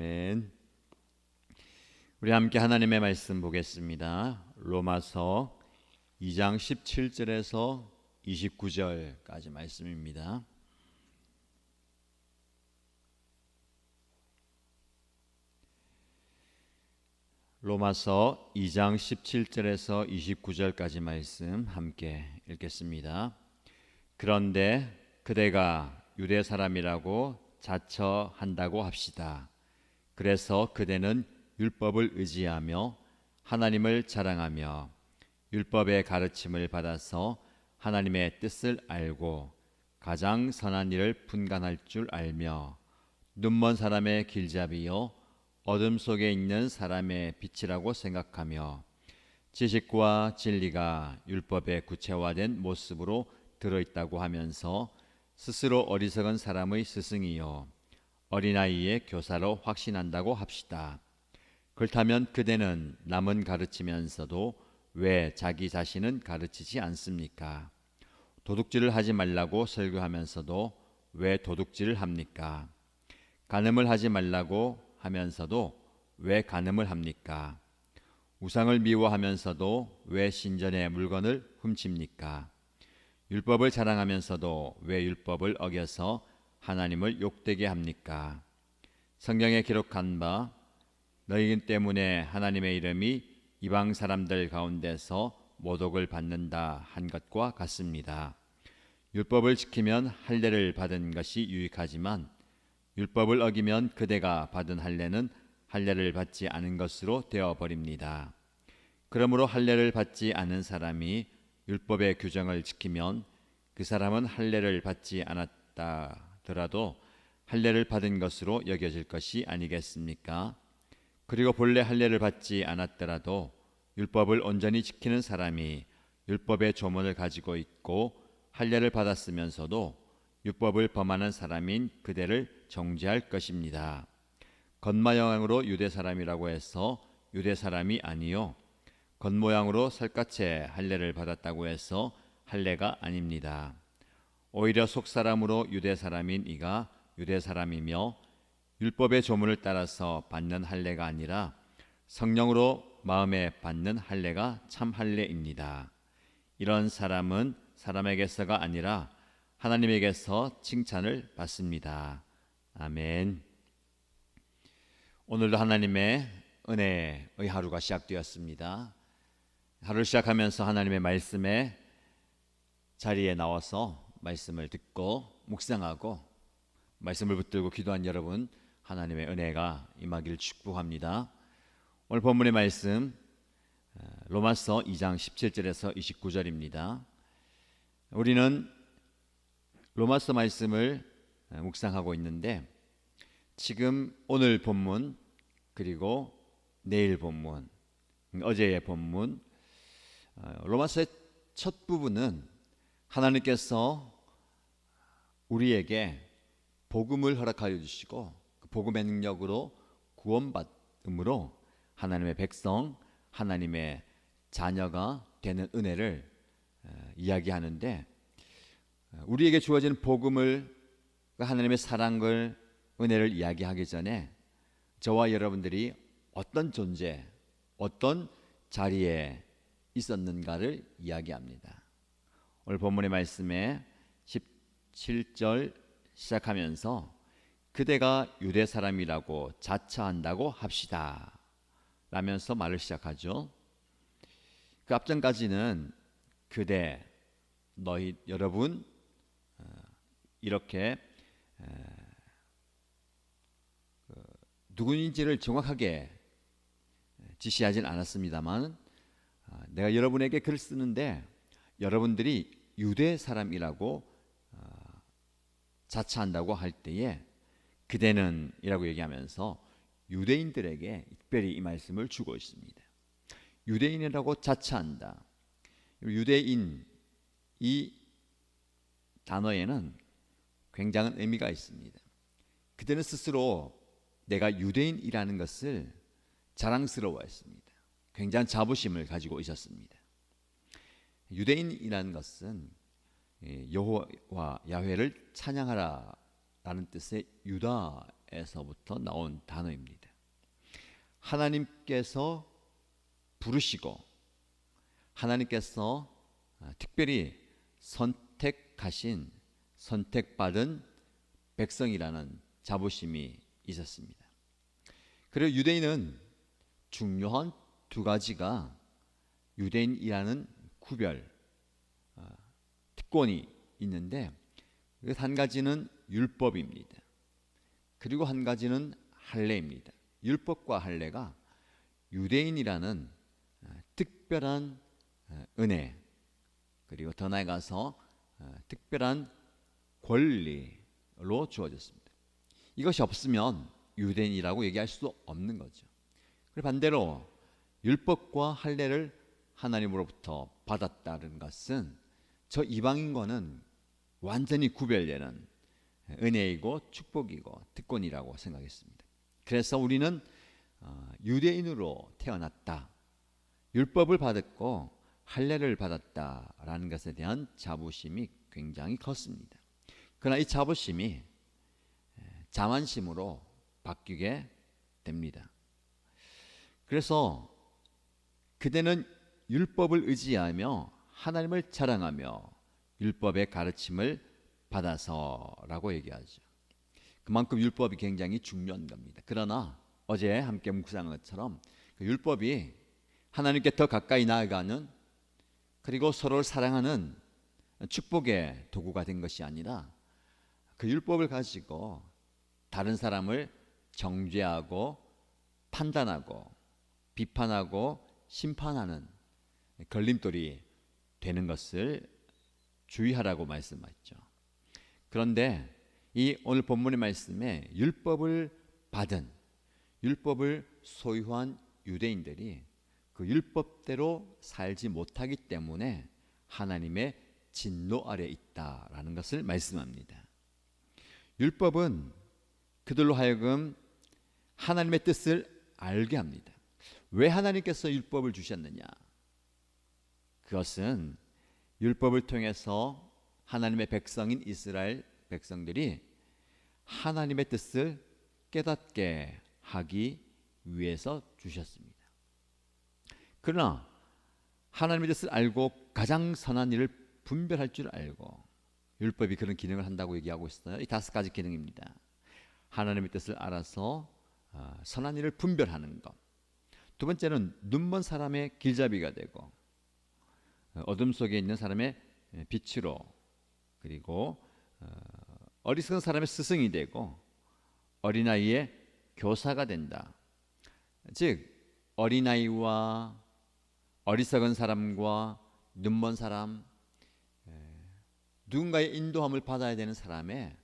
아멘. 우리 함께 하나님의 말씀 보겠습니다. 로마서 2장 17절에서 29절까지 말씀입니다. 로마서 2장 17절에서 29절까지 말씀 함께 읽겠습니다. 그런데 그대가 유대 사람이라고 자처한다고 합시다. 그래서 그대는 율법을 의지하며 하나님을 자랑하며 율법의 가르침을 받아서 하나님의 뜻을 알고 가장 선한 일을 분간할 줄 알며 눈먼 사람의 길잡이요 어둠 속에 있는 사람의 빛이라고 생각하며 지식과 진리가 율법의 구체화된 모습으로 들어있다고 하면서 스스로 어리석은 사람의 스승이요 어린아이의 교사로 확신한다고 합시다. 그렇다면 그대는 남은 가르치면서도 왜 자기 자신은 가르치지 않습니까? 도둑질을 하지 말라고 설교하면서도 왜 도둑질을 합니까? 간음을 하지 말라고 하면서도 왜 간음을 합니까? 우상을 미워하면서도 왜 신전의 물건을 훔칩니까? 율법을 자랑하면서도 왜 율법을 어겨서 하나님을 욕되게 합니까? 성경에 기록한 바 너희 때문에 하나님의 이름이 이방 사람들 가운데서 모독을 받는다 한 것과 같습니다. 율법을 지키면 할례를 받은 것이 유익하지만 율법을 어기면 그대가 받은 할례는 할례를 받지 않은 것으로 되어버립니다. 그러므로 할례를 받지 않은 사람이 율법의 규정을 지키면 그 사람은 할례를 받지 않았다 더라도 할례를 받은 것으로 여겨질 것이 아니겠습니까? 그리고 본래 할례를 받지 않았더라도 율법을 온전히 지키는 사람이 율법의 조문을 가지고 있고 할례를 받았으면서도 율법을 범하는 사람인 그대를 정죄할 것입니다. 겉모양으로 유대 사람이라고 해서 유대 사람이 아니요 겉모양으로 살갗에 할례를 받았다고 해서 할례가 아닙니다. 오히려 속사람으로 유대 사람인 이가 유대 사람이며 율법의 조문을 따라서 받는 할례가 아니라 성령으로 마음에 받는 할례가 참 할례입니다. 이런 사람은 사람에게서가 아니라 하나님에게서 칭찬을 받습니다. 아멘. 오늘도 하나님의 은혜의 하루가 시작되었습니다. 하루를 시작하면서 하나님의 말씀에 자리에 나와서 말씀을 듣고 묵상하고 말씀을 붙들고 기도한 여러분 하나님의 은혜가 임하기를 축복합니다. 오늘 본문의 말씀 로마서 2장 17절에서 29절입니다. 우리는 로마서 말씀을 묵상하고 있는데 지금 오늘 본문 그리고 내일 본문 어제의 본문 로마서의 첫 부분은 하나님께서 우리에게 복음을 허락하여 주시고 그 복음의 능력으로 구원받음으로 하나님의 백성, 하나님의 자녀가 되는 은혜를 이야기하는데 우리에게 주어지는 복음을 하나님의 사랑을 은혜를 이야기하기 전에 저와 여러분들이 어떤 존재, 어떤 자리에 있었는가를 이야기합니다. 오늘 본문의 말씀에 17절 시작하면서 그대가 유대 사람이라고 자처한다고 합시다 라면서 말을 시작하죠. 그 앞전까지는 그대, 너희, 여러분 이렇게 누구인지를 정확하게 지시하진 않았습니다만 내가 여러분에게 글을 쓰는데 여러분들이 유대 사람이라고 자처한다고 할 때에 그대는 이라고 얘기하면서 유대인들에게 특별히 이 말씀을 주고 있습니다. 유대인이라고 자처한다. 유대인 이 단어에는 굉장한 의미가 있습니다. 그들은 스스로 내가 유대인이라는 것을 자랑스러워했습니다. 굉장한 자부심을 가지고 있었습니다. 유대인이라는 것은 여호와 야훼를 찬양하라라는 뜻의 유다 단어에서부터 나온 단어입니다. 하나님께서 부르시고 하나님께서 특별히 선택하신 선택받은 백성이라는 자부심이 있었습니다. 그리고 유대인은 중요한 두 가지가 유대인이라는 구별, 특권이 있는데 한 가지는 율법입니다. 그리고 한 가지는 할례입니다. 율법과 할례가 유대인이라는 특별한 은혜, 그리고 더 나아가서 특별한 권리로 주어졌습니다. 이것이 없으면 유대인이라고 얘기할 수 없는 거죠. 그리고 반대로 율법과 할례를 하나님으로부터 받았다는 것은 저 이방인과는 완전히 구별되는 은혜이고 축복이고 특권이라고 생각했습니다. 그래서 우리는 유대인으로 태어났다, 율법을 받았고 할례를 받았다라는 것에 대한 자부심이 굉장히 컸습니다. 그러나 이 자부심이 자만심으로 바뀌게 됩니다. 그래서 그대는 율법을 의지하며 하나님을 자랑하며 율법의 가르침을 받아서라고 얘기하죠. 그만큼 율법이 굉장히 중요한 겁니다. 그러나 어제 함께 묵상한 것처럼 그 율법이 하나님께 더 가까이 나아가는, 그리고 서로를 사랑하는 축복의 도구가 된 것이 아니라 그 율법을 가지고 다른 사람을 정죄하고 판단하고 비판하고 심판하는 걸림돌이 되는 것을 주의하라고 말씀하셨죠. 그런데 이 오늘 본문의 말씀에 율법을 받은, 율법을 소유한 유대인들이 그 율법대로 살지 못하기 때문에 하나님의 진노 아래 있다라는 것을 말씀합니다. 율법은 그들로 하여금 하나님의 뜻을 알게 합니다. 왜 하나님께서 율법을 주셨느냐? 그것은 율법을 통해서 하나님의 백성인 이스라엘 백성들이 하나님의 뜻을 깨닫게 하기 위해서 주셨습니다. 그러나 하나님의 뜻을 알고 가장 선한 일을 분별할 줄 알고, 율법이 그런 기능을 한다고 얘기하고 있어요. 이 5가지 기능입니다. 하나님의 뜻을 알아서 선한 일을 분별하는 것. 두 번째는 눈먼 사람의 길잡이가 되고 어둠 속에 있는 사람의 빛으로, 그리고 어리석은 사람의 스승이 되고 어린아이의 교사가 된다. 즉 어린아이와 어리석은 사람과 눈먼 사람, 누군가의 인도함을 받아야 되는 사람의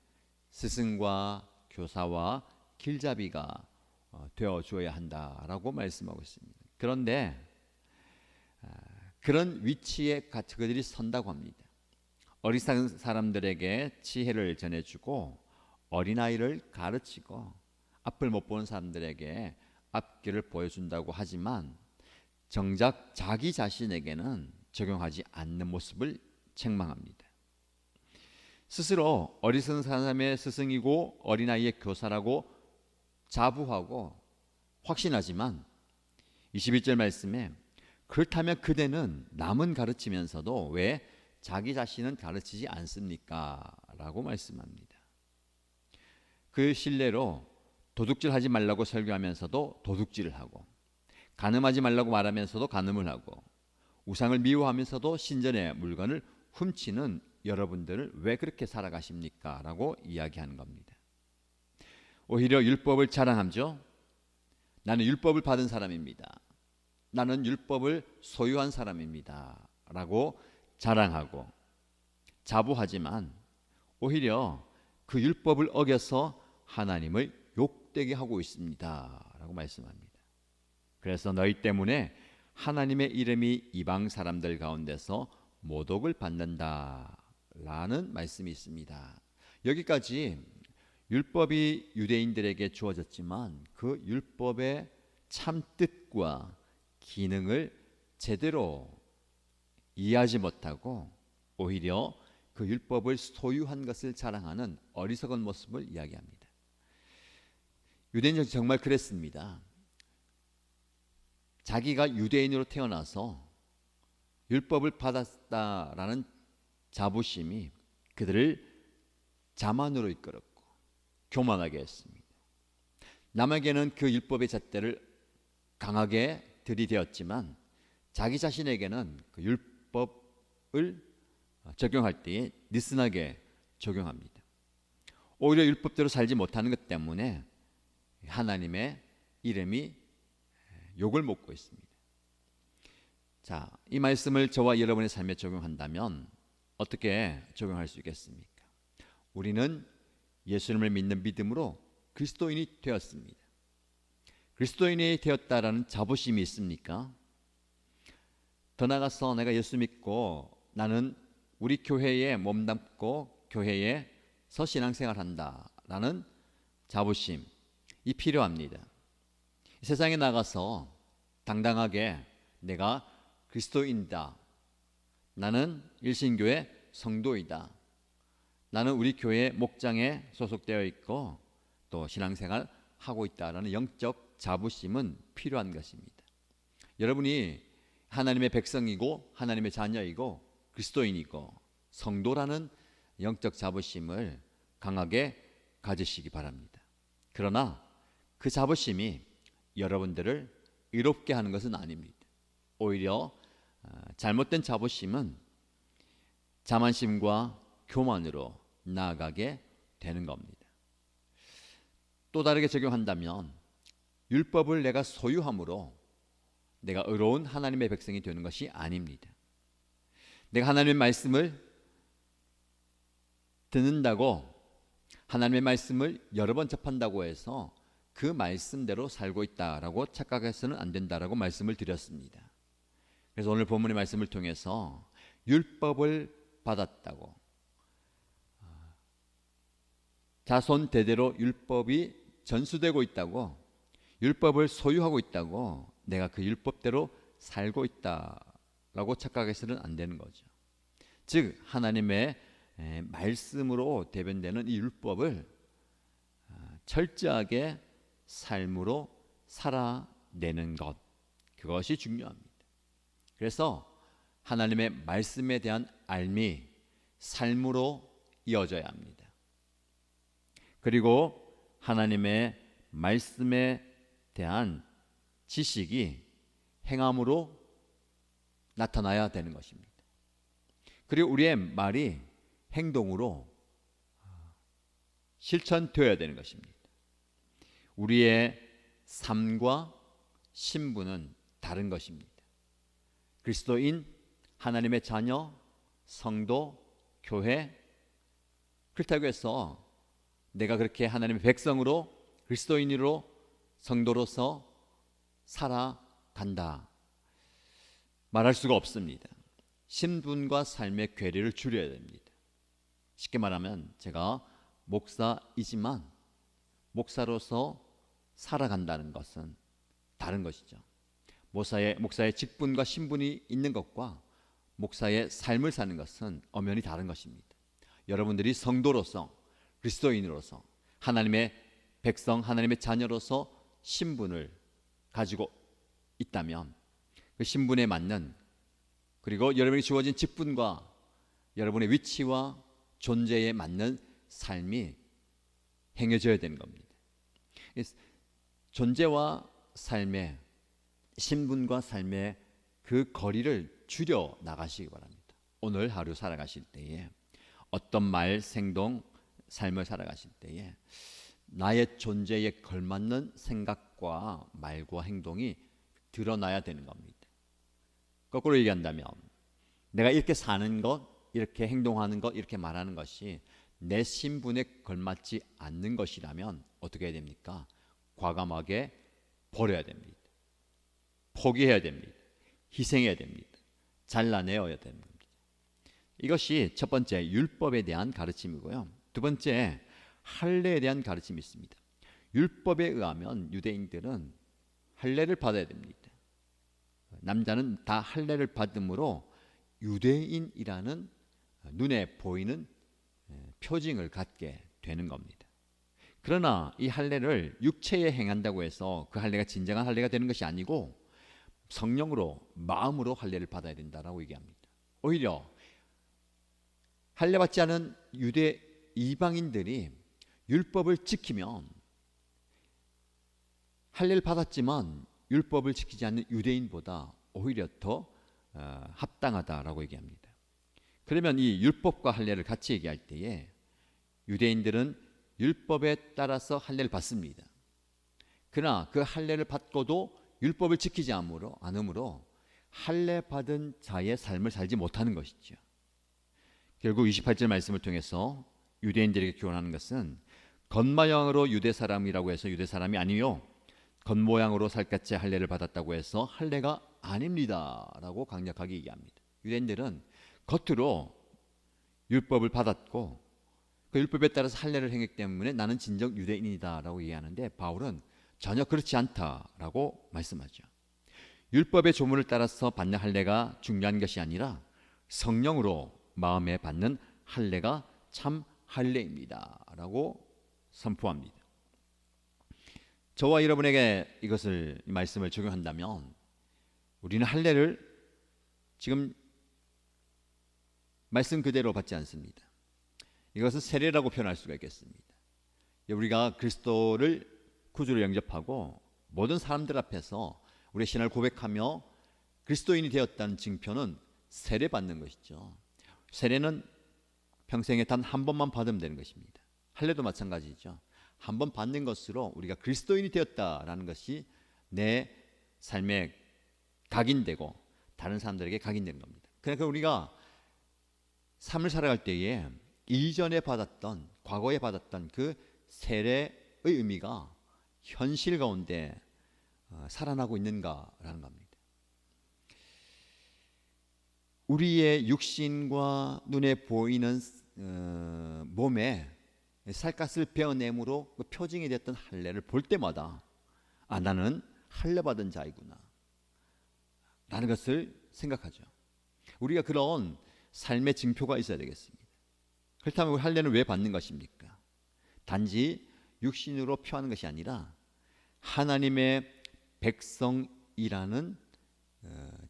스승과 교사와 길잡이가 되어 주어야 한다라고 말씀하고 있습니다. 그런데 그런 위치에 그들이 선다고 합니다. 어리석은 사람들에게 지혜를 전해주고 어린아이를 가르치고 앞을 못 보는 사람들에게 앞길을 보여준다고 하지만 정작 자기 자신에게는 적용하지 않는 모습을 책망합니다. 스스로 어리석은 사람의 스승이고 어린아이의 교사라고 자부하고 확신하지만 21절 말씀에 그렇다면 그대는 남은 가르치면서도 왜 자기 자신은 가르치지 않습니까? 라고 말씀합니다. 그 신뢰로 도둑질하지 말라고 설교하면서도 도둑질을 하고, 간음하지 말라고 말하면서도 간음을 하고, 우상을 미워하면서도 신전의 물건을 훔치는 여러분들을 왜 그렇게 살아가십니까? 라고 이야기하는 겁니다. 오히려 율법을 자랑하죠. 나는 율법을 받은 사람입니다. 나는 율법을 소유한 사람입니다. 라고 자랑하고 자부하지만 오히려 그 율법을 어겨서 하나님을 욕되게 하고 있습니다. 라고 말씀합니다. 그래서 너희 때문에 하나님의 이름이 이방 사람들 가운데서 모독을 받는다 라는 말씀이 있습니다. 여기까지 율법이 유대인들에게 주어졌지만 그 율법의 참뜻과 기능을 제대로 이해하지 못하고 오히려 그 율법을 소유한 것을 자랑하는 어리석은 모습을 이야기합니다. 유대인은 정말 그랬습니다. 자기가 유대인으로 태어나서 율법을 받았다라는 자부심이 그들을 자만으로 이끌었고 교만하게 했습니다. 남에게는 그 율법의 잣대를 강하게 들이대었지만 자기 자신에게는 그 율법을 적용할 때에 느슨하게 적용합니다. 오히려 율법대로 살지 못하는 것 때문에 하나님의 이름이 욕을 먹고 있습니다. 자, 이 말씀을 저와 여러분의 삶에 적용한다면 어떻게 적용할 수 있겠습니까? 우리는 예수님을 믿는 믿음으로 그리스도인이 되었습니다. 그리스도인이 되었다라는 자부심이 있습니까? 더 나아가서 내가 예수 믿고 나는 우리 교회에 몸담고 교회에서 신앙생활한다라는 자부심이 필요합니다. 세상에 나가서 당당하게 내가 그리스도인이다, 나는 일신교회 성도이다, 나는 우리 교회 목장에 소속되어 있고 또 신앙생활 하고 있다라는 영적 자부심은 필요한 것입니다. 여러분이 하나님의 백성이고 하나님의 자녀이고 그리스도인이고 성도라는 영적 자부심을 강하게 가지시기 바랍니다. 그러나 그 자부심이 여러분들을 의롭게 하는 것은 아닙니다. 오히려 잘못된 자부심은 자만심과 교만으로 나아가게 되는 겁니다. 또 다르게 적용한다면 율법을 내가 소유함으로 내가 의로운 하나님의 백성이 되는 것이 아닙니다. 내가 하나님의 말씀을 듣는다고, 하나님의 말씀을 여러 번 접한다고 해서 그 말씀대로 살고 있다라고 착각해서는 안 된다라고 말씀을 드렸습니다. 그래서 오늘 본문의 말씀을 통해서 율법을 받았다고, 자손 대대로 율법이 전수되고 있다고, 율법을 소유하고 있다고, 내가 그 율법대로 살고 있다라고 착각해서는 안 되는 거죠. 즉 하나님의 말씀으로 대변되는 이 율법을 철저하게 삶으로 살아내는 것, 그것이 중요합니다. 그래서 하나님의 말씀에 대한 알미, 삶으로 이어져야 합니다. 그리고 하나님의 말씀에 대한 지식이 행함으로 나타나야 되는 것입니다. 그리고 우리의 말이 행동으로 실천되어야 되는 것입니다. 우리의 삶과 신분은 다른 것입니다. 그리스도인, 하나님의 자녀, 성도, 교회, 그렇다고 해서 내가 그렇게 하나님의 백성으로, 그리스도인으로, 성도로서 살아간다 말할 수가 없습니다. 신분과 삶의 괴리를 줄여야 됩니다. 쉽게 말하면 제가 목사이지만 목사로서 살아간다는 것은 다른 것이죠. 목사의 직분과 신분이 있는 것과 목사의 삶을 사는 것은 엄연히 다른 것입니다. 여러분들이 성도로서, 그리스도인으로서, 하나님의 백성, 하나님의 자녀로서 신분을 가지고 있다면 그 신분에 맞는, 그리고 여러분이 주어진 직분과 여러분의 위치와 존재에 맞는 삶이 행해져야 되는 겁니다. 존재와 삶의, 신분과 삶의 그 거리를 줄여 나가시기 바랍니다. 오늘 하루 살아가실 때에 어떤 말, 행동, 삶을 살아가실 때에 나의 존재에 걸맞는 생각과 말과 행동이 드러나야 되는 겁니다. 거꾸로 얘기한다면 내가 이렇게 사는 것, 이렇게 행동하는 것, 이렇게 말하는 것이 내 신분에 걸맞지 않는 것이라면 어떻게 해야 됩니까? 과감하게 버려야 됩니다. 포기해야 됩니다. 희생해야 됩니다. 잘라내어야 되는 겁니다. 이것이 첫 번째 율법에 대한 가르침이고요. 두 번째 할례에 대한 가르침이 있습니다. 율법에 의하면 유대인들은 할례를 받아야 됩니다. 남자는 다 할례를 받음으로 유대인이라는 눈에 보이는 표징을 갖게 되는 겁니다. 그러나 이 할례를 육체에 행한다고 해서 그 할례가 진정한 할례가 되는 것이 아니고 성령으로 마음으로 할례를 받아야 된다라고 얘기합니다. 오히려 할례 받지 않은 유대 이방인들이 율법을 지키면 할례를 받았지만 율법을 지키지 않는 유대인보다 오히려 더 합당하다라고 얘기합니다. 그러면 이 율법과 할례를 같이 얘기할 때에 유대인들은 율법에 따라서 할례를 받습니다. 그러나 그 할례를 받고도 율법을 지키지 않으므로 할례 받은 자의 삶을 살지 못하는 것이죠. 결국 28절 말씀을 통해서 유대인들에게 교훈하는 것은 겉모양으로 유대 사람이라고 해서 유대 사람이 아니요 겉모양으로 살갗의 할례를 받았다고 해서 할례가 아닙니다라고 강력하게 얘기합니다. 유대인들은 겉으로 율법을 받았고 그 율법에 따라서 할례를 행했기 때문에 나는 진정 유대인이다라고 얘기하는데 바울은 전혀 그렇지 않다라고 말씀하죠. 율법의 조문을 따라서 받는 할례가 중요한 것이 아니라 성령으로 마음에 받는 할례가 참 할례입니다라고 선포합니다. 저와 여러분에게 이 말씀을 적용한다면 우리는 할례를 지금 말씀 그대로 받지 않습니다. 이것은 세례라고 표현할 수가 있겠습니다. 우리가 그리스도를 구주로 영접하고 모든 사람들 앞에서 우리의 신앙을 고백하며 그리스도인이 되었다는 증표는 세례 받는 것이죠. 세례는 평생에 단 한 번만 받으면 되는 것입니다. 할례도 마찬가지죠. 한 번 받는 것으로 우리가 그리스도인이 되었다라는 것이 내 삶에 각인되고 다른 사람들에게 각인되는 겁니다. 그러니까 우리가 삶을 살아갈 때에 이전에 받았던 과거에 받았던 그 세례의 의미가 현실 가운데 살아나고 있는가라는 겁니다. 우리의 육신과 눈에 보이는 몸에 살갗을 베어내므로 그 표징이 됐던 할례를 볼 때마다 나는 할례 받은 자이구나 라는 것을 생각하죠. 우리가 그런 삶의 증표가 있어야 되겠습니다. 그렇다면 할례는 왜 받는 것입니까? 단지 육신으로 표하는 것이 아니라 하나님의 백성이라는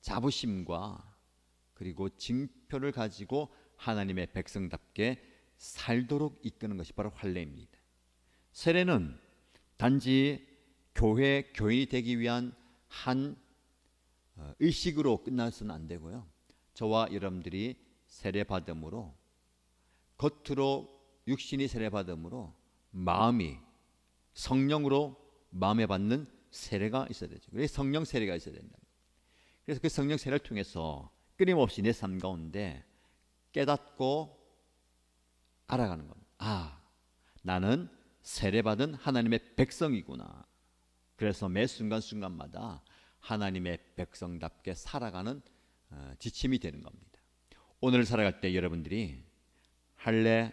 자부심과 그리고 징표를 가지고 하나님의 백성답게 살도록 이끄는 것이 바로 할례입니다. 세례는 단지 교회 교인이 되기 위한 한 의식으로 끝나서는 안 되고요. 저와 여러분들이 세례받음으로 겉으로 육신이 세례받음으로 마음이 성령으로 마음에 받는 세례가 있어야 되죠. 그래서 성령 세례가 있어야 된다. 그래서 그 성령 세례를 통해서 끊임없이 내 삶 가운데 깨닫고 알아가는 겁니다. 나는 세례받은 하나님의 백성이구나. 그래서 매 순간순간마다 하나님의 백성답게 살아가는 지침이 되는 겁니다. 오늘 살아갈 때 여러분들이 할례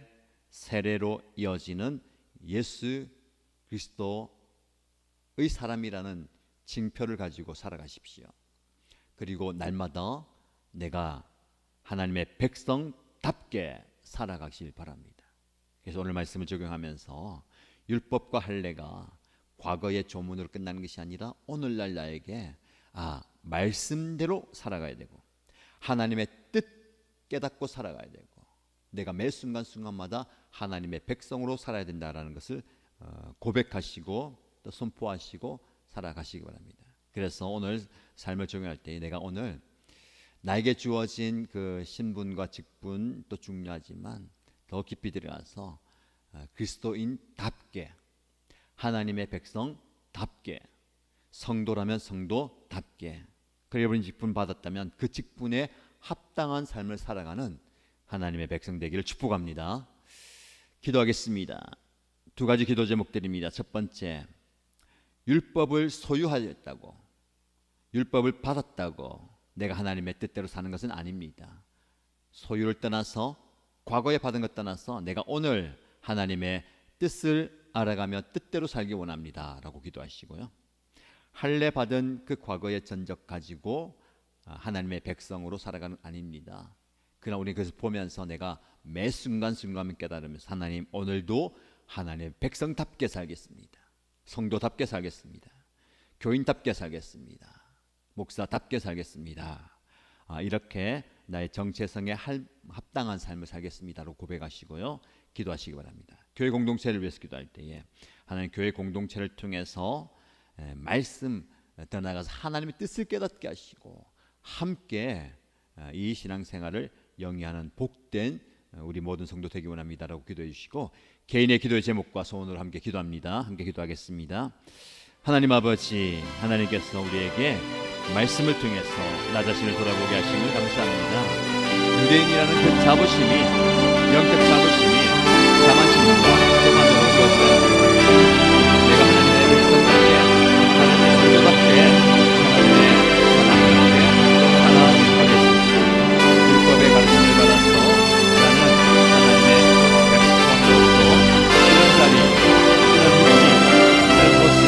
세례로 이어지는 예수 그리스도의 사람이라는 징표를 가지고 살아가십시오. 그리고 날마다 내가 하나님의 백성답게 살아가길 바랍니다. 그래서 오늘 말씀을 적용하면서 율법과 할례가 과거의 조문으로 끝나는 것이 아니라 오늘날 나에게 말씀대로 살아가야 되고 하나님의 뜻 깨닫고 살아가야 되고 내가 매 순간순간마다 하나님의 백성으로 살아야 된다라는 것을 고백하시고 또 선포하시고 살아가시기 바랍니다. 그래서 오늘 삶을 적용할 때 내가 오늘 나에게 주어진 그 신분과 직분도 중요하지만 더 깊이 들어가서 그리스도인답게 하나님의 백성답게 성도라면 성도답게 그리고 여러분이 직분 받았다면 그 직분에 합당한 삶을 살아가는 하나님의 백성 되기를 축복합니다. 기도하겠습니다. 두 가지 기도 제목들입니다. 첫 번째, 율법을 소유하였다고 율법을 받았다고 내가 하나님의 뜻대로 사는 것은 아닙니다. 소유를 떠나서 과거에 받은 것 떠나서 내가 오늘 하나님의 뜻을 알아가며 뜻대로 살기 원합니다 라고 기도하시고요. 할례 받은 그 과거의 전적 가지고 하나님의 백성으로 살아가는 아닙니다. 그러나 우리 그것을 보면서 내가 매 순간순간 깨달으면서 하나님 오늘도 하나님의 백성답게 살겠습니다. 성도답게 살겠습니다. 교인답게 살겠습니다. 목사답게 살겠습니다. 이렇게 나의 정체성에 합당한 삶을 살겠습니다로 고백하시고요. 기도하시기 바랍니다. 교회 공동체를 위해서 기도할 때에 하나님 교회 공동체를 통해서 말씀 더 나아가서 하나님의 뜻을 깨닫게 하시고 함께 이 신앙생활을 영위하는 복된 우리 모든 성도 되기 원합니다라고 기도해 주시고, 개인의 기도의 제목과 소원으로 함께 기도합니다. 함께 기도하겠습니다. 하나님 아버지, 하나님께서 우리에게 말씀을 통해서 나 자신을 돌아보게 하심을 감사합니다. 유대인이라는 그 자부심이, 영적 자부심이 자만심과 교만으로 이루어져야 내가 하나님의 백성답게, 하나님의 성도답게, 하나님의 사람답게 살아가겠습니다. 율법의 가르침을 받아서 나는 하나님의 백성으로서 이런 자리, 이런 위치, 이런 곳에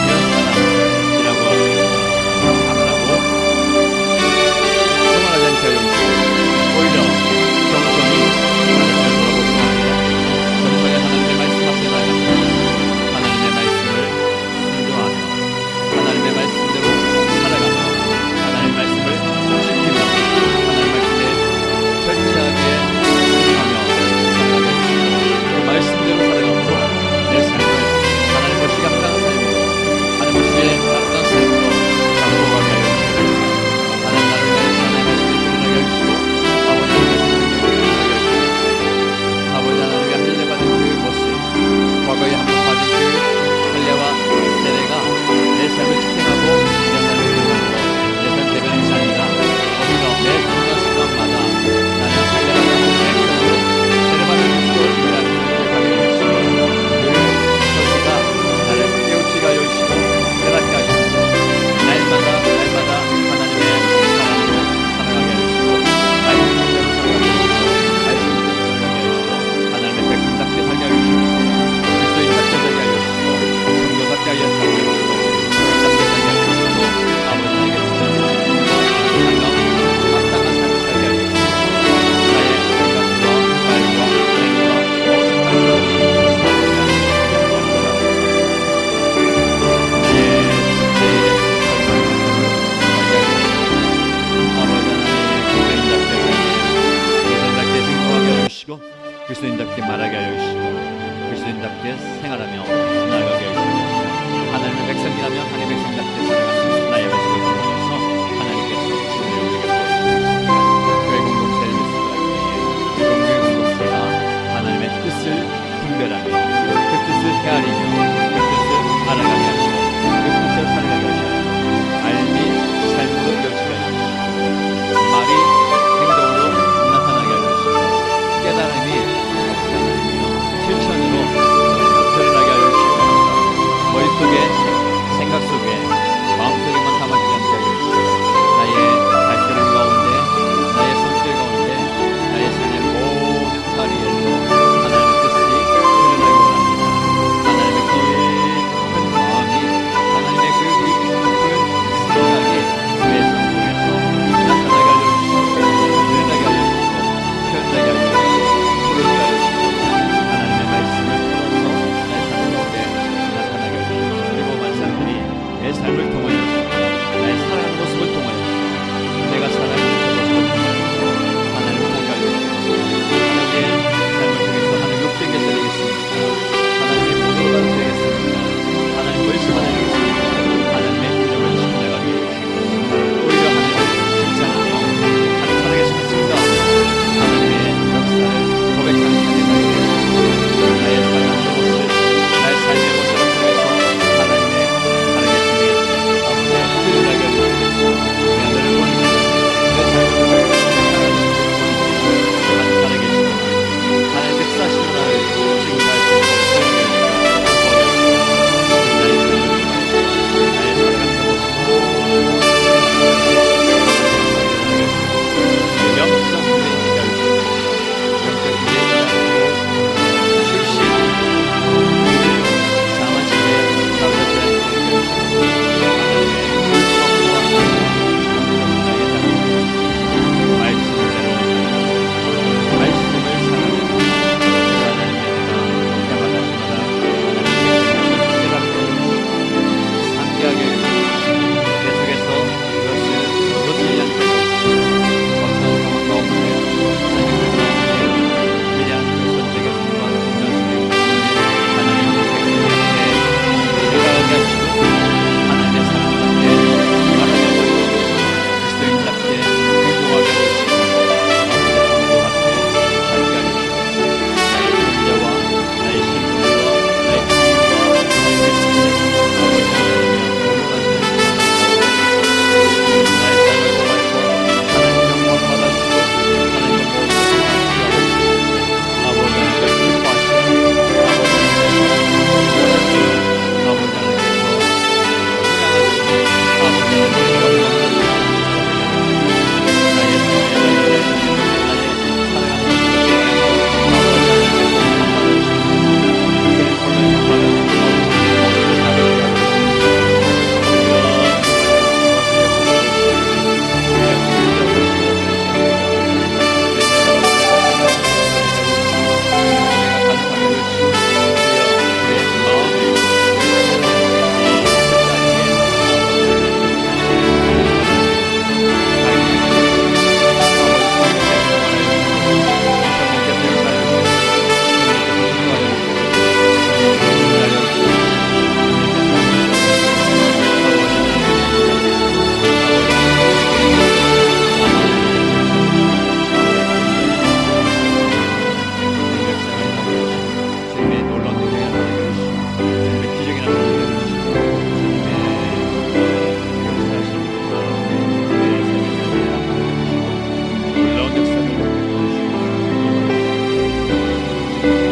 이런 사람이라고 감당하고 생활하지 않게 하여 주시고, 오히려 정성이 하나님을 돌아보기만 합니다. 정성의 하나님의 말씀 앞에 나아갑니다. 하나님의 말씀을 순종하며 하나님의 말씀대로 살아가며 하나님의 말씀을 지키며 하나님의 말씀에 철저하게 순종하며 살아가게 해주시고, 그 말씀대로 살아가므로 내 삶을 하나님 것이 합당한 삶으로, 하나님 것이 합당한 삶으로 바꾸어가게 하여 주시고, 하나님 나를 위하여 하나님의 말씀을 드러나게 하여 주시고, 아버지의 말씀을 드러나게 하여 주시고, 아버지 하나님의 할례받은 그 모습, 과거에 한번 받은 그 할례와 세례가 내 삶을 지탱하고 내 삶을 이루어가고 내 삶 대변하는 것이 아니라 오히려 내 순간순간마다 나는 할례받은 백성으로 세례받은 그리스도를 위하여 기억하게 하여 주시고, 그 소리가 나를 깨우치게 하여 주시고 깨닫게 하여 주시고, 날마다 하나님의 사랑으로 살아가게 하여 주시고, 말씀대로 살아가게 하여 주시고, 말씀대로 살아가게 하여 주시고, 하나님의 백성답게 살게 하여 주시고, 그리스도인답게 살게 하여 주시고, 성도답게 하여 살게 하여 주시고, 교인답게 살게 하여 주시고, 아버지에게 주신 합당한 삶을 살게 하여 주시고, 나의 생각과 말과 행위와 모든 말들이 그리스도인답게 말하게 하여 주시고, 그리스도인답게 생활하며 나아가게 하여 주시고, 하나님의 백성이라면 하나님의 백성답게 살아가는 나의 모습을 통해서 하나님께서 주님의 우리에게 보여주셨습니다. 교회 공동체를 위해서 그 교회 공동체가 하나님의 뜻을 분별하며 그 뜻을 헤아리며 그 뜻을 알아가게 하시고 그 뜻을 살아가게 하시고, 삶이 삶으로 이어지게 하여 주시고, 말이 행동으로 나타나게 하여 주시고, 깨달음이 실천으로 드러나게 하여 주시고, 머릿속에 생각 속에 마음속에만 담아지지 않게 하여 주시고, 나의 발걸음 가운데 나의 손길 가운데 나의 삶의 모든 자리에서 하나님의 뜻이 드러나기 원합니다. 하나님의 깊은 마음이, 하나님의 그 깊은 생각이 내 성공에서 나타나게 하여 주시고, 드러나게 하여 주시고, 표현하게 하여 주시고, 부르게 하여 주시고, 하나님의 말씀을 풀어서 내 삶 가운데 나타나게 하여 주시고, 그리고 많은 사람들이 내 삶을 통해